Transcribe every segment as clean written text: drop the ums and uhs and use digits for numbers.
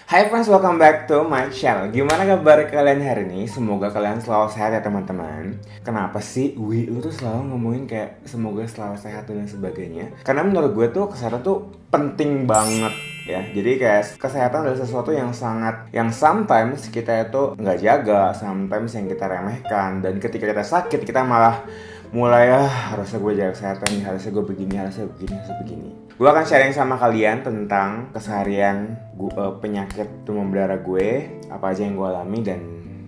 Hai friends, welcome back to my channel. Gimana kabar kalian hari ini? Semoga kalian selalu sehat ya teman-teman. Kenapa sih lu tuh selalu ngomongin kayak semoga selalu sehat dan sebagainya? Karena menurut gue tuh kesehatan tuh penting banget ya. Jadi kayak kesehatan adalah sesuatu yang sometimes kita itu nggak jaga, sometimes yang kita remehkan. Dan ketika kita sakit kita malah mulai harusnya gue jaga kesehatan nih, harusnya gue begini, harusnya begini. Gue akan sharing sama kalian tentang keseharian penyakit demam berdarah gue, apa aja yang gue alami dan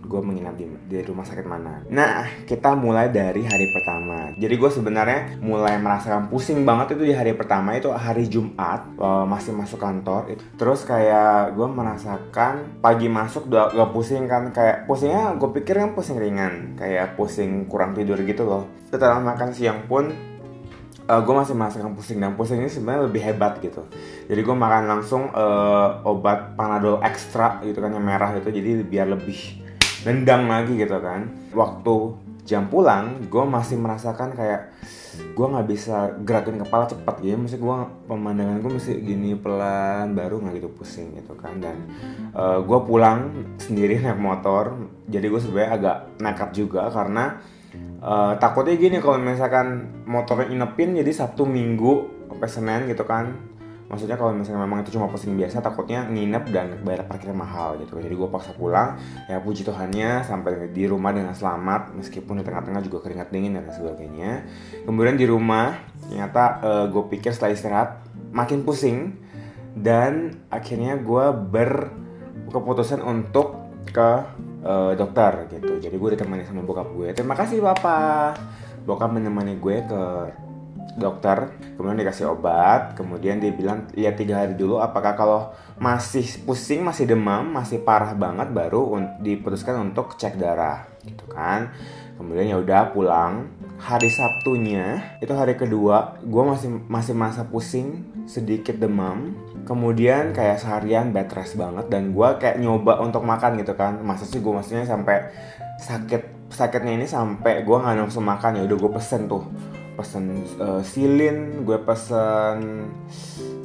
gue menginap di rumah sakit mana. Nah, kita mulai dari hari pertama. Jadi gue sebenarnya mulai merasakan pusing banget itu di hari pertama, itu hari Jumat, masih masuk kantor. Terus kayak gue merasakan pagi masuk udah gak pusing kan, kayak pusingnya gue pikir kan pusing ringan, kayak pusing kurang tidur gitu loh. Setelah makan siang pun gue masih merasakan pusing, dan pusing ini sebenarnya lebih hebat gitu. Jadi gue makan langsung obat Panadol ekstra gitu kan, yang merah itu, jadi biar lebih nendang lagi gitu kan. Waktu jam pulang gue masih merasakan kayak gue nggak bisa gerakin kepala cepat gitu. Maksudnya gue pemandangan gue masih gini pelan, baru nggak gitu pusing gitu kan. Dan gue pulang sendiri naik motor. Jadi gue sebenarnya agak nekat juga karena takutnya gini, kalau misalkan motornya inepin jadi Sabtu Minggu sampai Senin gitu kan. Maksudnya kalau misalnya memang itu cuma pusing biasa, takutnya nginep dan bayar parkir mahal gitu. Jadi gue paksa pulang, ya puji Tuhannya sampai di rumah dengan selamat, meskipun di tengah-tengah juga keringat dingin dan sebagainya. Kemudian di rumah ternyata gue pikir setelah istirahat makin pusing, dan akhirnya gue berkeputusan untuk ke dokter gitu. Jadi gue ditemani sama bokap gue. Terima kasih bapak. Bokap menemani gue ke dokter, kemudian dikasih obat. Kemudian dia bilang lihat 3 hari dulu apakah kalau masih pusing, masih demam, masih parah banget, baru diputuskan untuk cek darah gitu kan. Kemudian ya udah pulang. Hari Sabtunya itu hari kedua, gue masih masa pusing, sedikit demam. Kemudian kayak seharian bed rest banget, dan gue kayak nyoba untuk makan gitu kan. Maksudnya sampai sakitnya ini sampai gue nggak nafsu makan. Ya udah gue pesen silin, gue pesen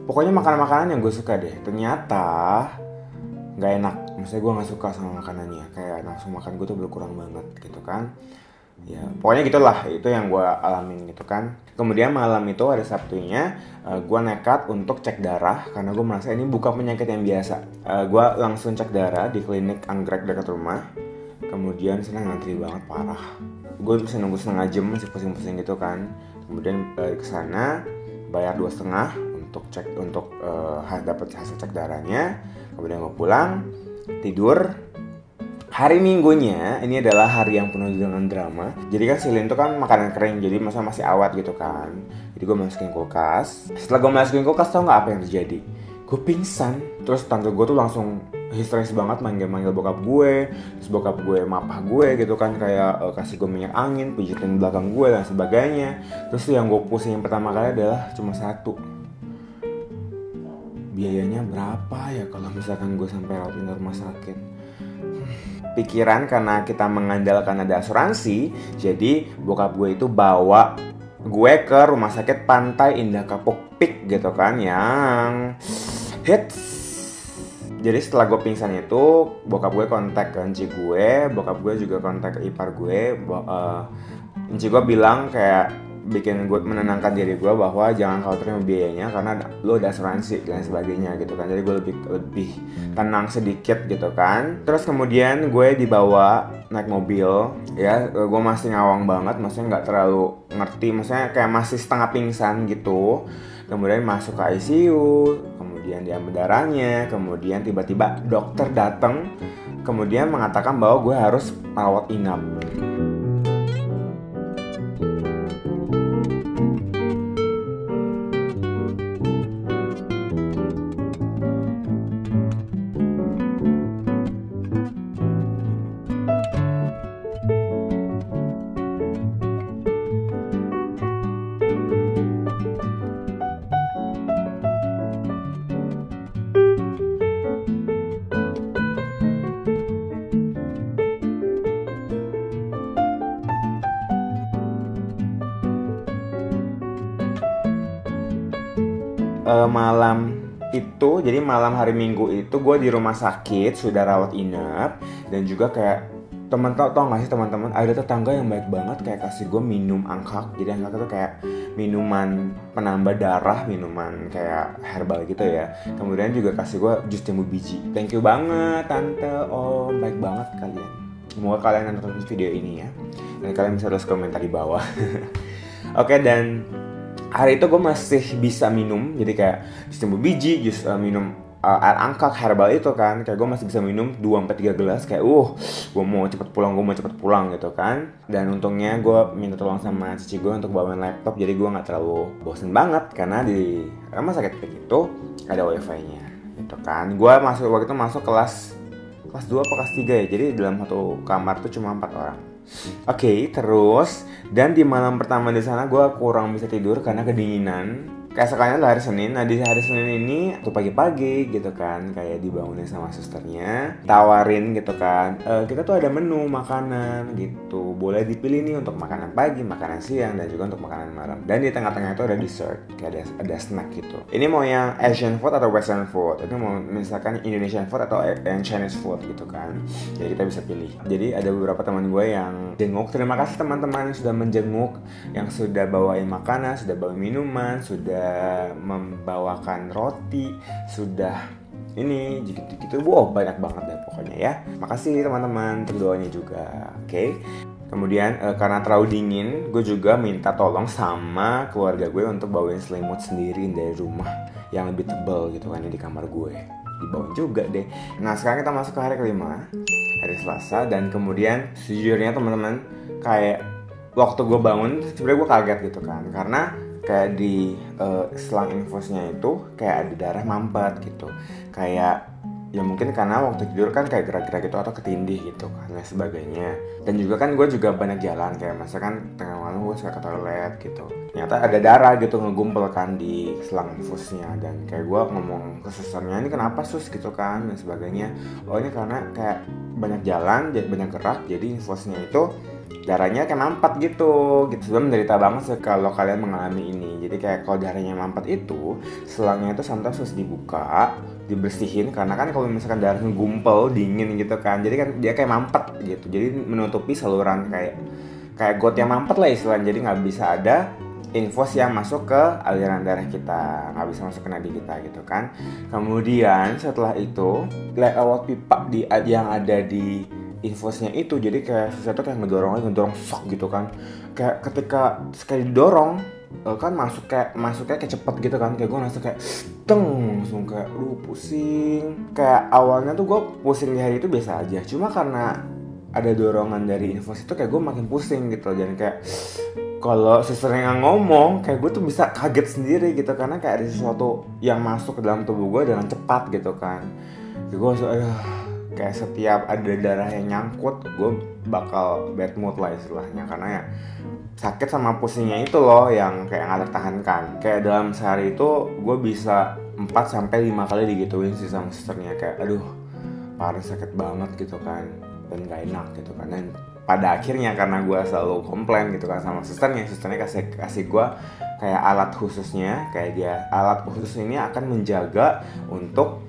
pokoknya makanan yang gue suka deh. Ternyata nggak enak. Maksudnya gue nggak suka sama makanannya, kayak nafsu makan gue tuh berkurang banget gitu kan. Ya pokoknya gitulah, itu yang gue alamin gitu kan. Kemudian malam itu hari Sabtunya gue nekat untuk cek darah karena gue merasa ini bukan penyakit yang biasa. Gue langsung cek darah di klinik anggrek dekat rumah. Kemudian sana ngantri banget parah. Gue bisa nunggu setengah jam masih pusing-pusing gitu kan. Kemudian ke sana bayar 2,5 untuk dapat hasil cek darahnya. Kemudian gue pulang tidur. Hari Minggunya ini adalah hari yang penuh dengan drama. Jadi kan silin itu kan makanan kering, jadi masih awet gitu kan. Jadi gue masukin kulkas. Setelah gue masukin kulkas, tau gak apa yang terjadi? Gue pingsan. Terus tante gue tuh langsung histeris banget, manggil bokap gue. Terus bokap gue mapah gue gitu kan, kayak kasih gue minyak angin, pijitin belakang gue dan sebagainya. Terus yang gue pusing pertama kali adalah cuma satu, biayanya berapa ya kalau misalkan gue sampai rawat di rumah sakit. Pikiran karena kita mengandalkan ada asuransi, jadi bokap gue itu bawa gue ke rumah sakit Pantai Indah Kapuk Pik gitu kan, yang hits. Jadi setelah gue pingsan itu, bokap gue kontak ke enci gue, bokap gue juga kontak ke ipar gue. Enci gue bilang kayak bikin gue menenangkan diri gue bahwa jangan khawatir sama biayanya karena lo ada asuransi dan sebagainya gitu kan. Jadi gue lebih tenang sedikit gitu kan. Terus kemudian gue dibawa naik mobil ya. Gue masih ngawang banget, maksudnya nggak terlalu ngerti, maksudnya kayak masih setengah pingsan gitu. Kemudian masuk ke ICU, kemudian diambil darahnya, kemudian tiba-tiba dokter datang, kemudian mengatakan bahwa gue harus rawat inap. Malam itu, jadi malam hari Minggu itu gue di rumah sakit sudah rawat inap. Dan juga kayak tau gak sih teman-teman, ada tetangga yang baik banget kayak kasih gue minum angkak. Jadi angkak itu kayak minuman penambah darah, minuman kayak herbal gitu ya. Kemudian juga kasih gue jus jambu biji. Thank you banget tante, baik banget kalian. Semoga kalian nonton video ini ya, dan kalian bisa tulis komentar di bawah. Oke, dan hari itu gue masih bisa minum, jadi kayak jus jambu biji, minum air angkak herbal itu kan, kayak gue masih bisa minum 2-3 gelas, kayak gue mau cepet pulang gitu kan. Dan untungnya gue minta tolong sama cici gue untuk bawain laptop, jadi gue nggak terlalu bosen banget karena di rumah sakit itu ada wifi-nya gitu kan. Gue waktu itu masuk kelas 2 apa kelas 3 ya, jadi dalam satu kamar tuh cuma 4 orang. Oke, terus dan di malam pertama di sana gue kurang bisa tidur karena kedinginan. Keesokannya adalah hari Senin. Nah di hari Senin ini tuh pagi-pagi gitu kan, kayak dibangunin sama susternya, tawarin gitu kan, kita tuh ada menu makanan gitu, boleh dipilih nih untuk makanan pagi, makanan siang, dan juga untuk makanan malam. Dan di tengah-tengah itu ada dessert, kayak ada snack gitu. Ini mau yang Asian food atau Western food, itu mau misalkan Indonesian food atau Chinese food gitu kan. Jadi kita bisa pilih. Jadi ada beberapa teman gue yang jenguk. Terima kasih teman-teman yang sudah menjenguk, yang sudah bawain makanan, sudah bawain minuman, sudah membawakan roti, sudah ini gitu-gitu. Wow, banyak banget deh pokoknya ya. Makasih teman-teman untuk doanya juga. Oke. Kemudian karena terlalu dingin, gue juga minta tolong sama keluarga gue untuk bawain selimut sendiri dari rumah yang lebih tebal gitu kan di kamar gue. Dibawain juga deh. Nah sekarang kita masuk ke hari kelima, hari Selasa. Dan kemudian sejujurnya teman-teman, kayak waktu gue bangun sebenarnya gue kaget gitu kan, karena kayak di selang infusnya itu kayak ada darah mampet gitu. Kayak ya mungkin karena waktu tidur kan kayak gerak-gerak gitu atau ketindih gitu kan dan sebagainya. Dan juga kan gue juga banyak jalan, kayak misalkan tengah malam gue suka ke toilet gitu, ternyata ada darah gitu ngegumpel kan di selang infusnya. Dan kayak gue ngomong ke susternya, ini kenapa sus gitu kan dan sebagainya. Oh ini karena kayak banyak jalan, banyak gerak, jadi infusnya itu darahnya kayak mampet gitu. Sebenarnya menderita banget sih kalau kalian mengalami ini. Jadi kayak kalau darahnya mampet itu, selangnya itu sometimes harus dibuka, dibersihin, karena kan kalau misalkan darahnya gumpel dingin gitu kan, jadi kan dia kayak mampet gitu, jadi menutupi saluran kayak got yang mampet lah istilahnya. Jadi nggak bisa ada infus yang masuk ke aliran darah kita, nggak bisa masuk ke nadi kita gitu kan. Kemudian setelah itu lewat pipa yang ada di infusnya itu, jadi kayak sesuatu kayak ngedorong sok gitu kan. Kayak ketika sekali didorong kan masuknya kayak cepet gitu kan, kayak gue langsung kayak langsung kayak pusing. Kayak awalnya tuh gue pusing di hari itu biasa aja, cuma karena ada dorongan dari infus itu kayak gue makin pusing gitu. Dan kayak kalau susternya ngomong, kayak gue tuh bisa kaget sendiri gitu, karena kayak ada sesuatu yang masuk ke dalam tubuh gue dengan cepat gitu kan. Kayak gue langsung kayak setiap ada darah yang nyangkut, gue bakal bad mood lah istilahnya, karena ya sakit sama pusingnya itu loh yang kayak gak tertahankan. Kayak dalam sehari itu gue bisa 4-5 kali digituin sih sama susternya, kayak parah sakit banget gitu kan, dan gak enak gitu kan. Dan pada akhirnya karena gue selalu komplain gitu kan sama susternya kasih gue kayak alat khususnya, kayak alat khusus ini akan menjaga untuk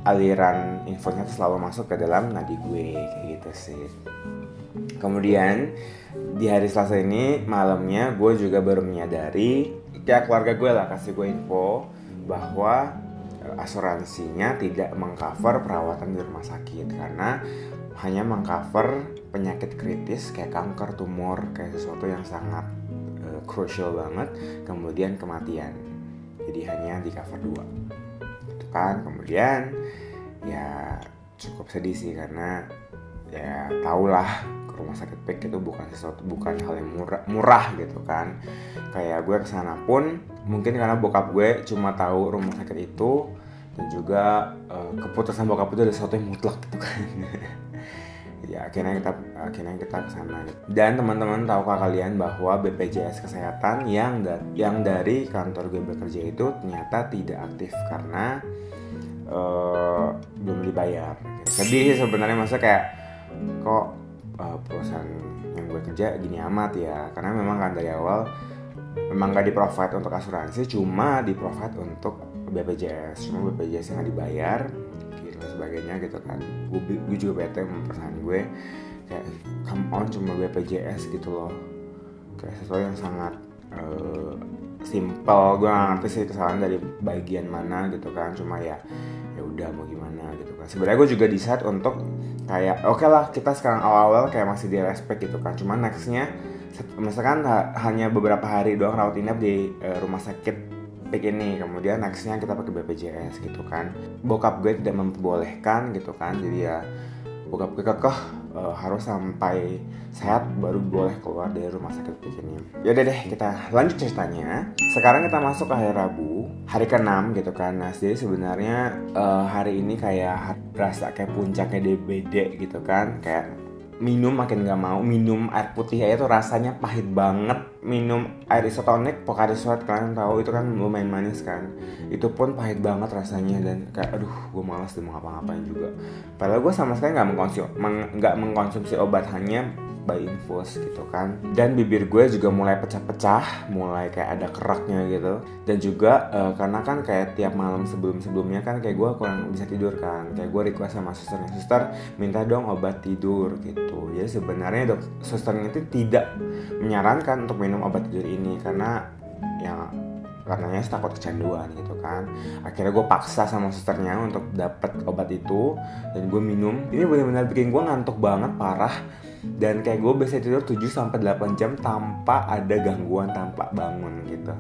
aliran infonya selalu masuk ke dalam nadi gue, kayak gitu sih. Kemudian di hari Selasa ini malamnya gue juga baru menyadari, kayak keluarga gue lah kasih gue info bahwa asuransinya tidak mengcover perawatan di rumah sakit, karena hanya mengcover penyakit kritis kayak kanker, tumor, kayak sesuatu yang sangat crucial banget, kemudian kematian. Jadi hanya di cover 2 gitu kan. Kemudian ya cukup sedih sih, karena ya tahulah ke rumah sakit PIK itu bukan hal yang murah gitu kan. Kayak gue kesana pun mungkin karena bokap gue cuma tahu rumah sakit itu, dan juga keputusan bokap itu ada sesuatu yang mutlak gitu kan. Ya akhirnya kita kesana gitu. Dan teman-teman, tahukah kalian bahwa BPJS Kesehatan yang dari kantor gue bekerja itu ternyata tidak aktif karena belum dibayar. Sedih sih sebenarnya, masa kayak kok perusahaan yang gue kerja gini amat ya. Karena memang kan dari awal memang gak di-provide untuk asuransi, cuma di-provide untuk BPJS, cuma BPJS yang nggak dibayar gitu dan sebagainya gitu kan. Gue juga bete sama perasaan gue kayak come on, cuma BPJS gitu loh, kayak sesuatu yang sangat simple. Gue gak ngerti sih kesalahan dari bagian mana gitu kan, cuma ya udah mau gimana gitu kan. Sebenarnya gue juga decide untuk kayak oke lah, kita sekarang awal-awal kayak masih di respect gitu kan, cuma nextnya misalkan hanya beberapa hari doang rawat inap di rumah sakit ini, kemudian nextnya kita pakai BPJS gitu kan. Bokap gue tidak memperbolehkan gitu kan, jadi ya bokap gue kekeh harus sampai sehat baru boleh keluar dari rumah sakit ini. Yaudah deh, kita lanjut ceritanya. Sekarang kita masuk ke hari Rabu, hari ke-6 gitu kan. Nah, jadi sebenarnya hari ini kayak berasa kayak puncaknya DBD gitu kan. Kayak minum makin gak mau, minum air putih aja tuh rasanya pahit banget. Minum air isotonik, Pocari Sweat kalian tahu itu kan lumayan manis kan, itu pun pahit banget rasanya dan kayak aduh gue malas deh mau ngapa-ngapain juga. Padahal gue sama sekali nggak mengkonsumsi obat, hanya by infus gitu kan. Dan bibir gue juga mulai pecah-pecah, mulai kayak ada keraknya gitu. Dan juga karena kan kayak tiap malam sebelumnya kan kayak gue kurang bisa tidur kan, kayak gue request sama susternya, suster minta dong obat tidur gitu. Ya sebenarnya susternya itu tidak menyarankan untuk minum obat tidur ini karena ya karenanya takut kecanduan gitu kan. Akhirnya gue paksa sama susternya untuk dapet obat itu dan gue minum. Ini benar-benar bikin gue ngantuk banget parah. Dan kayak gue bisa tidur 7-8 jam tanpa ada gangguan, tanpa bangun gitu.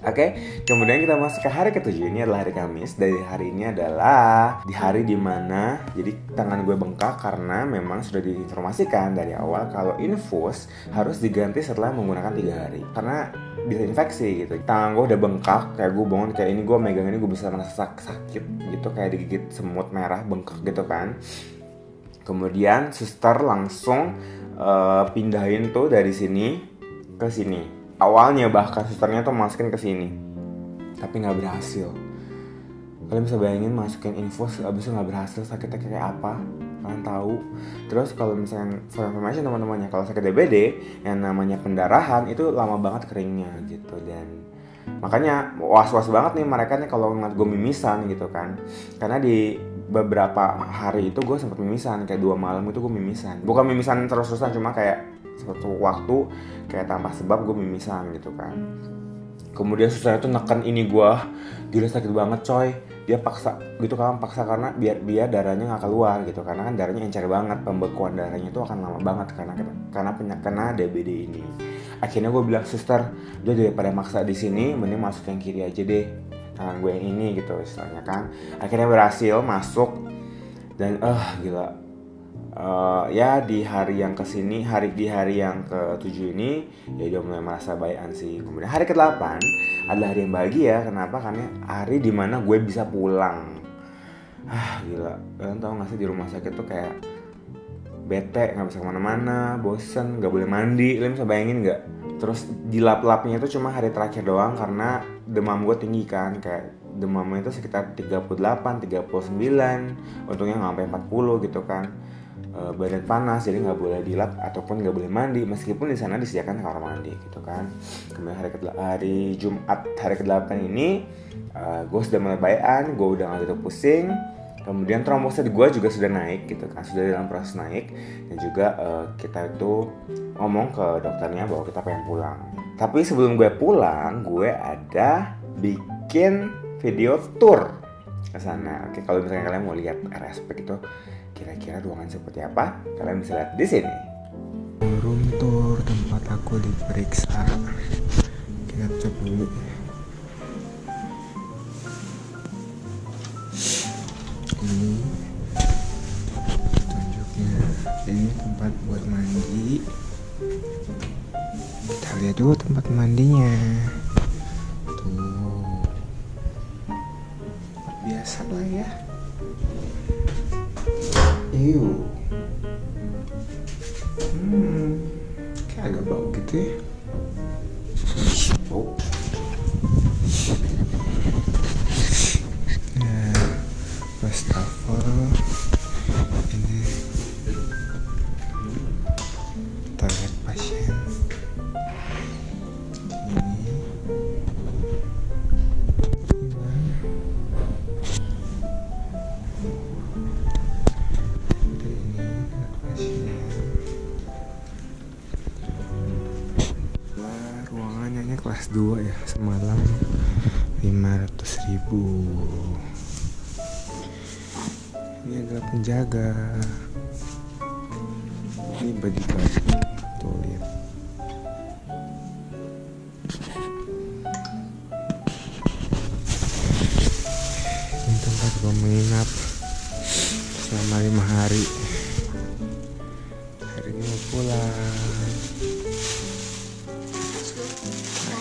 Oke, kemudian kita masuk ke hari ke-7. Ini adalah hari Kamis. Dari hari ini adalah di hari dimana jadi tangan gue bengkak karena memang sudah diinformasikan dari awal kalau infus harus diganti setelah menggunakan 3 hari karena bisa infeksi gitu. Tangan gue udah bengkak, kayak gue bangun kayak ini, gue megang ini gue bisa merasa sakit gitu, kayak digigit semut merah, bengkak gitu kan. Kemudian suster langsung pindahin tuh dari sini ke sini. Awalnya bahkan susternya tuh masukin ke sini, tapi nggak berhasil. Kalian bisa bayangin masukin infus abis itu nggak berhasil, sakitnya kayak apa? Kalian tahu? Terus kalau misalnya for information teman-temannya, kalau sakit DBD yang namanya pendarahan itu lama banget keringnya gitu. Dan makanya was-was banget nih mereka nih kalau ngeliat gue mimisan gitu kan. Karena di beberapa hari itu gue sempat mimisan, kayak 2 malam itu gue mimisan. Bukan mimisan terus-terusan, cuma kayak suatu waktu kayak tanpa sebab gue mimisan gitu kan. Kemudian susternya tuh neken ini gue, gila sakit banget coy. Dia paksa gitu kan, paksa karena biar darahnya nggak keluar gitu, karena kan darahnya encer banget, pembekuan darahnya itu akan lama banget karena DBD ini. Akhirnya gue bilang, suster udah daripada maksa di sini mending masuk yang kiri aja deh, tangan gue yang ini gitu istilahnya kan. Akhirnya berhasil masuk dan gila. Ya di hari yang kesini, di hari yang ke-7 ini ya udah mulai merasa bayan sih. Kemudian hari ke-8 adalah hari yang bahagia. Kenapa? Karena hari dimana gue bisa pulang. Gila, kalian tau gak sih di rumah sakit tuh kayak bete, gak bisa kemana-mana, bosen, gak boleh mandi. Kalian bisa bayangin gak? Terus dilap-lapnya itu cuma hari terakhir doang karena demam gue tinggi kan. Kayak demamnya itu sekitar 38, 39, untungnya gak sampai 40 gitu kan. Badan panas, jadi nggak boleh dilap ataupun nggak boleh mandi, meskipun di sana disediakan kamar mandi gitu kan. Kemudian hari Jumat hari ke-8 ini gue sudah mulai bayan, gue udah nggak gitu pusing. Kemudian trombosit gue juga sudah naik gitu kan, sudah dalam proses naik. Dan juga kita itu ngomong ke dokternya bahwa kita pengen pulang. Tapi sebelum gue pulang, gue ada bikin video tour ke sana. Oke, kalau misalnya kalian mau lihat RSP itu kira-kira ruangan seperti apa, kalian bisa lihat di sini. Room tour tempat aku diperiksa. Kita cek dulu. Ini tunjuknya. Ini tempat buat mandi. Kita lihat dulu tempat mandinya. Tuh, biasa lah ya. Kayak agak bau gitu ya. Bau. Nah, wastafel ini toilet pasien. Ini 2 ya, semalam 500.000. Ini adalah penjaga. Ini body tuh lihat. Ini tempat gue menginap selama 5 hari. Hari ini mau pulang.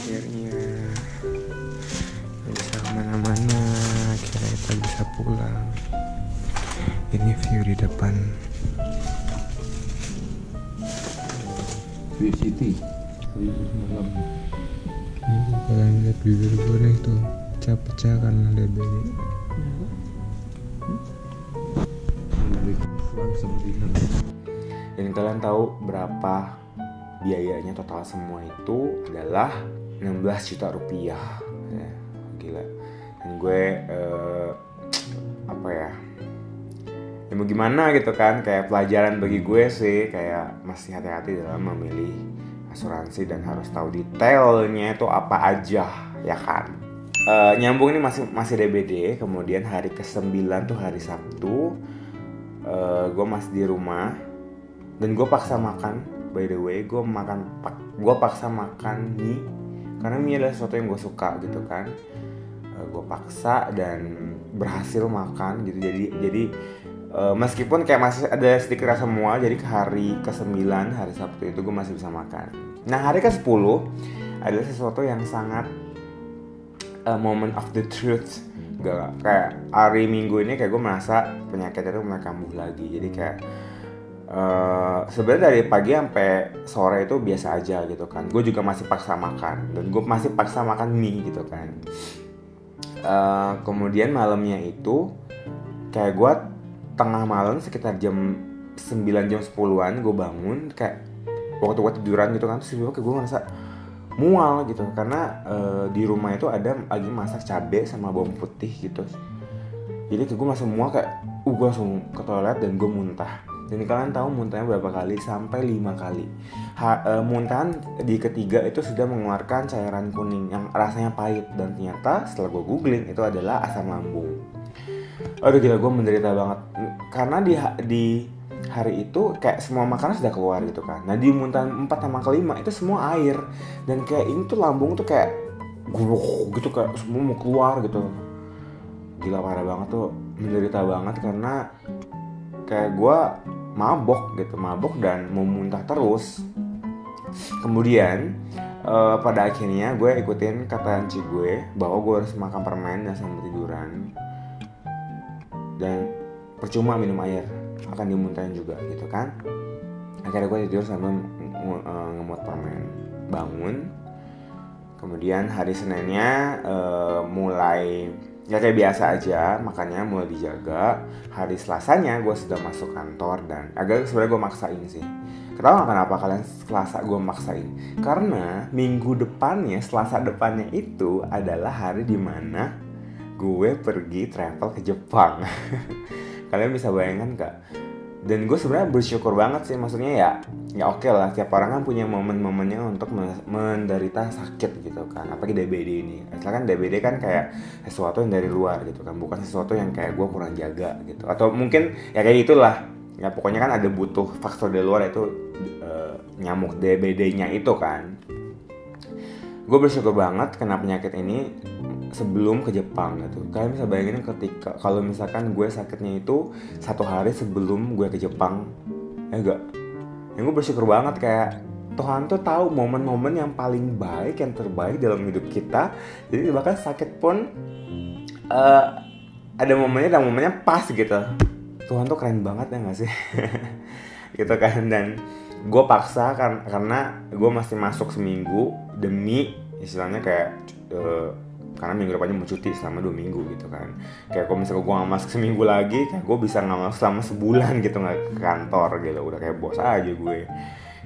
Akhirnya gak bisa kemana-mana. Kira kita bisa pulang. Ini view di depan. View City. Malam. Ini kalian lihat bibir gue nih tuh pecah-pecah karena DBD. Dan kalian tahu berapa biayanya total semua itu adalah 16 juta rupiah. Ya, gila. Dan gue apa ya? Ya mau gimana gitu kan, kayak pelajaran bagi gue sih, kayak masih hati-hati dalam memilih asuransi dan harus tahu detailnya itu apa aja, ya kan. Nyambung ini masih DBD. Kemudian hari ke-9 tuh hari Sabtu, gue masih di rumah dan gue paksa makan. By the way, gue paksa makan mie karena mie adalah sesuatu yang gue suka gitu kan. Gue paksa dan berhasil makan gitu. Jadi meskipun kayak masih ada sedikit rasa mual, jadi hari ke-9 hari Sabtu itu gue masih bisa makan. Nah hari ke-10 adalah sesuatu yang sangat moment of the truth. Kayak hari Minggu ini kayak gue merasa penyakitnya itu mulai kambuh lagi. Jadi kayak sebenarnya dari pagi sampai sore itu biasa aja gitu kan. Gue juga masih paksa makan dan gue masih paksa makan mie gitu kan. Kemudian malamnya itu kayak gue tengah malam sekitar jam 9 jam 10-an gue bangun kayak waktu gue tiduran gitu kan. Terus kayak gue ngerasa mual gitu karena di rumah itu ada lagi masak cabai sama bawang putih gitu. Jadi gue masih mual kayak gue langsung ke toilet dan gue muntah. Dan kalian tahu muntahnya berapa kali? Sampai 5 kali. Muntahan di ketiga itu sudah mengeluarkan cairan kuning yang rasanya pahit. Dan ternyata setelah gue googling itu adalah asam lambung. Aduh gila, gue menderita banget. Karena di hari itu kayak semua makanan sudah keluar gitu kan. Nah di muntahan 4 sama ke-5 itu semua air. Dan kayak ini tuh lambung tuh kayak gitu, kayak semua mau keluar gitu. Gila parah banget tuh, menderita banget karena kayak gue mabok dan mau muntah terus. Kemudian pada akhirnya gue ikutin kata Anci gue bahwa gue harus makan permen dan sambil tiduran. Dan percuma minum air, akan dimuntahin juga gitu kan. Akhirnya gue tidur sambil ngemut permen. Bangun. Kemudian hari Seninnya mulai ya kayak biasa aja, makanya mulai dijaga. Hari Selasanya gue sudah masuk kantor dan agak sebenarnya gue maksain sih. Kenapa kalian Selasa gue maksain? Karena minggu depannya, Selasa depannya itu adalah hari dimana gue pergi travel ke Jepang. Kalian bisa bayangkan gak? Dan gue sebenarnya bersyukur banget sih, maksudnya ya oke lah, tiap orang kan punya momen-momennya untuk menderita sakit gitu kan, apalagi DBD ini. Misalkan DBD kan kayak sesuatu yang dari luar gitu kan, bukan sesuatu yang kayak gue kurang jaga gitu, atau mungkin ya kayak gitulah ya, pokoknya kan ada butuh faktor dari luar, itu nyamuk DBD-nya itu kan. Gue bersyukur banget kena penyakit ini sebelum ke Jepang gitu. Kalian bisa bayangin ketika kalau misalkan gue sakitnya itu 1 hari sebelum gue ke Jepang, ya enggak? Yang gue bersyukur banget kayak Tuhan tuh tahu momen-momen yang paling baik, yang terbaik dalam hidup kita. Jadi bahkan sakit pun ada momennya pas gitu. Tuhan tuh keren banget ya nggak sih? Gitu kan. Dan gue paksa karena gue masih masuk seminggu demi istilahnya kayak karena minggu depannya mau cuti selama 2 minggu gitu kan. Kayak kalau misalnya gue gak masuk seminggu lagi, kayak gue bisa gak masuk selama sebulan gitu, gak ke kantor gitu. Udah kayak bos aja gue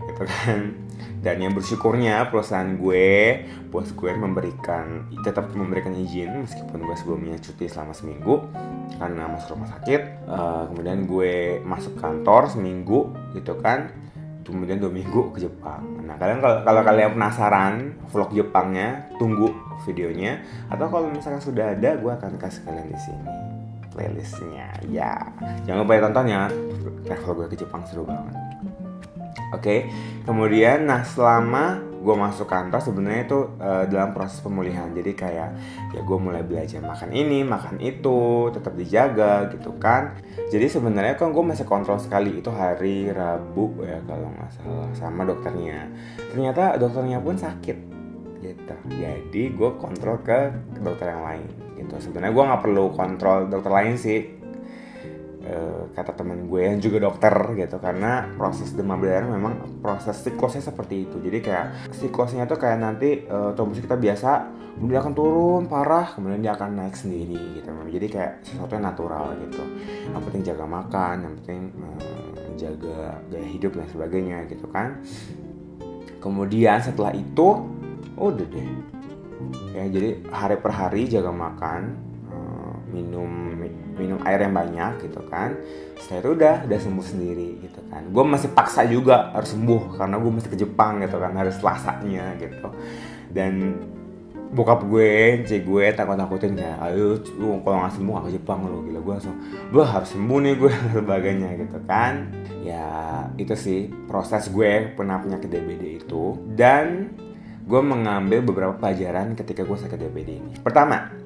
gitu kan. Dan yang bersyukurnya perusahaan bos gue tetap memberikan izin meskipun gue sebelumnya cuti selama seminggu karena masuk rumah sakit. Kemudian gue masuk kantor seminggu gitu kan. kemudian 2 minggu ke Jepang. Nah kalian kalau kalian penasaran vlog Jepangnya, tunggu videonya. Atau kalau misalkan sudah ada, gue akan kasih kalian di sini playlistnya. Ya, jangan lupa tonton ya. Travel gue ke Jepang seru banget. Oke, kemudian nah selama gue masuk kantor sebenarnya itu dalam proses pemulihan. Jadi kayak ya gue mulai belajar makan ini, makan itu, tetap dijaga gitu kan. Jadi sebenarnya kan gue masih kontrol sekali itu hari Rabu ya kalau nggak salah sama dokternya. Ternyata dokternya pun sakit gitu. Jadi gue kontrol ke dokter yang lain gitu. Sebenarnya gue nggak perlu kontrol dokter lain sih. Kata teman gue yang juga dokter gitu, karena proses demam berdarah memang proses siklusnya seperti itu. Jadi kayak siklusnya tuh kayak nanti trombosnya kita biasa, kemudian akan turun parah, kemudian dia akan naik sendiri gitu. Jadi kayak sesuatu yang natural gitu. Yang penting jaga makan, yang penting jaga gaya hidup dan sebagainya gitu kan. Kemudian setelah itu udah deh ya, jadi hari per hari jaga makan, minum air yang banyak gitu kan. Setelah itu udah sembuh sendiri gitu kan. Gue masih paksa juga harus sembuh karena gue masih ke Jepang gitu kan, harus Selasanya gitu. Dan bokap gue, cik gue takut-takutin kayak, ayo lu kalau nggak sembuh gak ke Jepang lu, gila. Gue langsung, gue harus sembuh nih gue dan sebagainya gitu kan. Ya itu sih proses gue pernah penyakit DBD itu. Dan gue mengambil beberapa pelajaran ketika gue sakit DBD ini. Pertama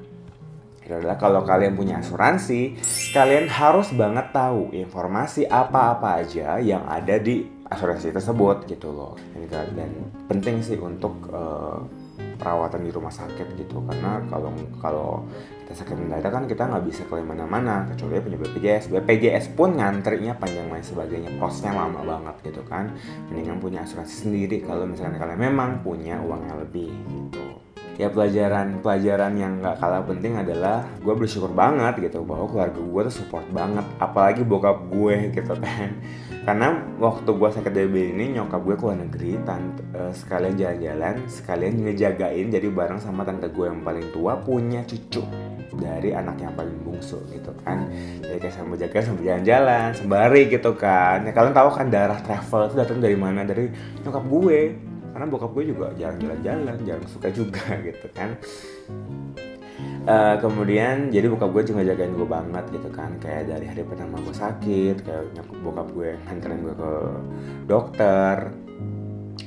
adalah kalau kalian punya asuransi, kalian harus banget tahu informasi apa-apa aja yang ada di asuransi tersebut gitu loh. Dan penting sih untuk perawatan di rumah sakit gitu, karena kalau kita sakit mendadak kan kita nggak bisa klaim mana-mana kecuali punya BPJS. BPJS pun ngantrinya panjang dan sebagainya, prosesnya lama banget gitu kan. Mendingan punya asuransi sendiri kalau misalnya kalian memang punya uang yang lebih gitu. Ya pelajaran yang gak kalah penting adalah gue bersyukur banget gitu bahwa keluarga gue tuh support banget, apalagi bokap gue gitu kan. Karena waktu gue sakit DBD ini nyokap gue keluar negeri, sekalian jalan-jalan, sekalian ngejagain, jadi bareng sama tante gue yang paling tua punya cucu dari anak yang paling bungsu gitu kan. Jadi kayak sambil jaga sambil jalan-jalan sembari gitu kan. Ya kalian tahu kan darah travel itu datang dari mana? Dari nyokap gue. Karena bokap gue juga jarang jalan-jalan, jarang suka juga gitu kan. Kemudian jadi bokap gue juga jagain gue banget gitu kan. Kayak dari hari pertama gue sakit, kayak bokap gue nganterin gue ke dokter.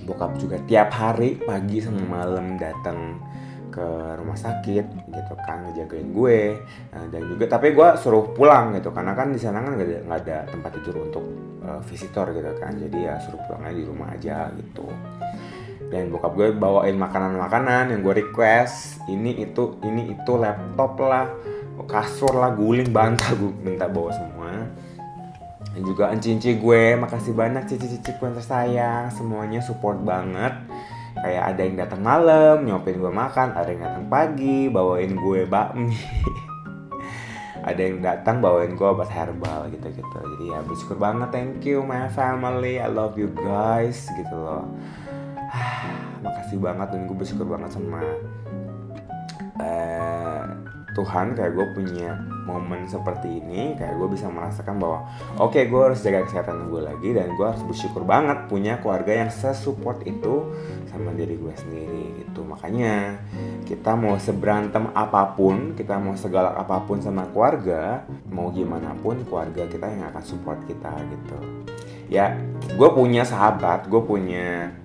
Bokap juga tiap hari pagi sama malam datang ke rumah sakit gitu kan, ngejagain gue. Dan juga tapi gue suruh pulang gitu karena kan di sana kan nggak ada tempat tidur untuk visitor gitu kan. Jadi ya suruh pulangnya di rumah aja gitu. Dan bokap gue bawain makanan-makanan yang gue request, ini itu laptop lah, kasur lah, guling, bantal, gue minta bawa semua. Dan juga enci-enci gue, makasih banyak cici-cici gue yang tersayang, semuanya support banget. Kayak ada yang datang malam, nyopin gue makan, ada yang datang pagi, bawain gue bakmi. Ada yang datang bawain gue obat herbal gitu-gitu. Jadi ya bersyukur banget, thank you my family, I love you guys gitu loh. Makasih banget, dan gue bersyukur banget sama Tuhan kayak gue punya momen seperti ini, kayak gue bisa merasakan bahwa oke, gue harus jaga kesehatan gue lagi, dan gue harus bersyukur banget punya keluarga yang sesupport itu sama diri gue sendiri gitu. Makanya kita mau seberantem apapun, kita mau segalak apapun sama keluarga, mau gimana pun keluarga kita yang akan support kita gitu. Ya gue punya sahabat, gue punya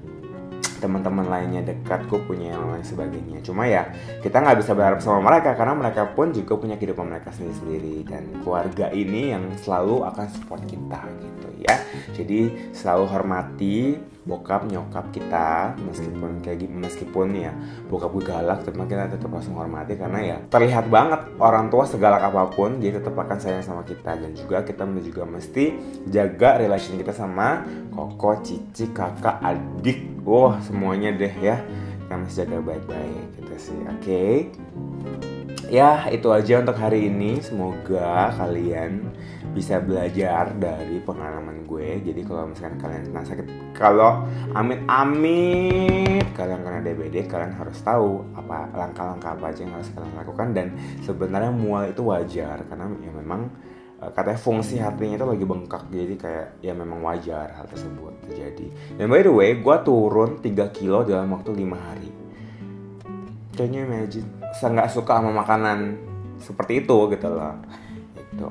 teman-teman lainnya dekat, gue punya yang lain sebagainya. Cuma ya kita nggak bisa berharap sama mereka karena mereka pun juga punya kehidupan mereka sendiri-sendiri, dan keluarga ini yang selalu akan support kita gitu ya. Jadi selalu hormati bokap nyokap kita, meskipun ya bokap gue galak, tapi kita tetap harus menghormati karena ya terlihat banget orang tua segalak apapun dia tetap akan sayang sama kita. Dan juga kita juga mesti jaga relation kita sama koko, cici, kakak, adik, semuanya deh ya, kita mesti jaga baik-baik gitu sih. Oke. Ya itu aja untuk hari ini. Semoga kalian bisa belajar dari pengalaman gue. Jadi kalau misalkan kalian pernah sakit, kalau amit-amit kalian kena DBD, kalian harus tahu apa langkah-langkah apa aja yang harus kalian lakukan. Dan sebenarnya mual itu wajar karena ya memang katanya fungsi hatinya itu lagi bengkak, jadi kayak ya memang wajar hal tersebut terjadi. Dan by the way, gue turun 3 kilo dalam waktu 5 hari. Can you imagine? Saya nggak suka sama makanan seperti itu gitu loh.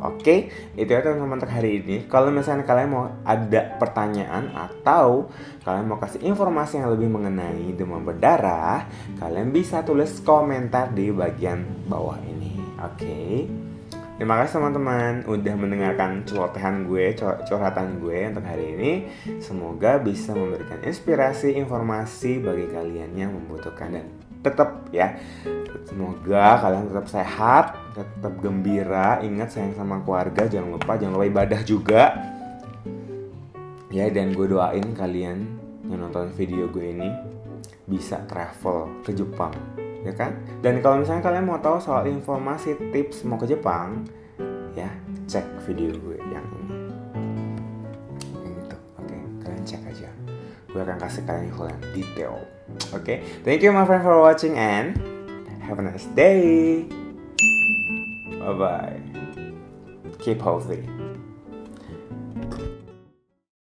Oke, itu ya teman-teman untuk hari ini. Kalau misalnya kalian mau ada pertanyaan atau kalian mau kasih informasi yang lebih mengenai demam berdarah, kalian bisa tulis komentar di bagian bawah ini. Oke. Terima kasih teman-teman udah mendengarkan curhatan gue untuk hari ini. Semoga bisa memberikan inspirasi, informasi bagi kalian yang membutuhkan, dan tetap ya, semoga kalian tetap sehat, tetap gembira, ingat sayang sama keluarga, jangan lupa ibadah juga ya. Dan gue doain kalian yang nonton video gue ini bisa travel ke Jepang, ya kan? Dan kalau misalnya kalian mau tahu soal informasi tips mau ke Jepang, ya cek video gue yang ini gitu. Oke, kalian cek aja, gue akan kasih kalian info yang detail. Oke, thank you my friend for watching and have a nice day. Bye bye. Keep healthy.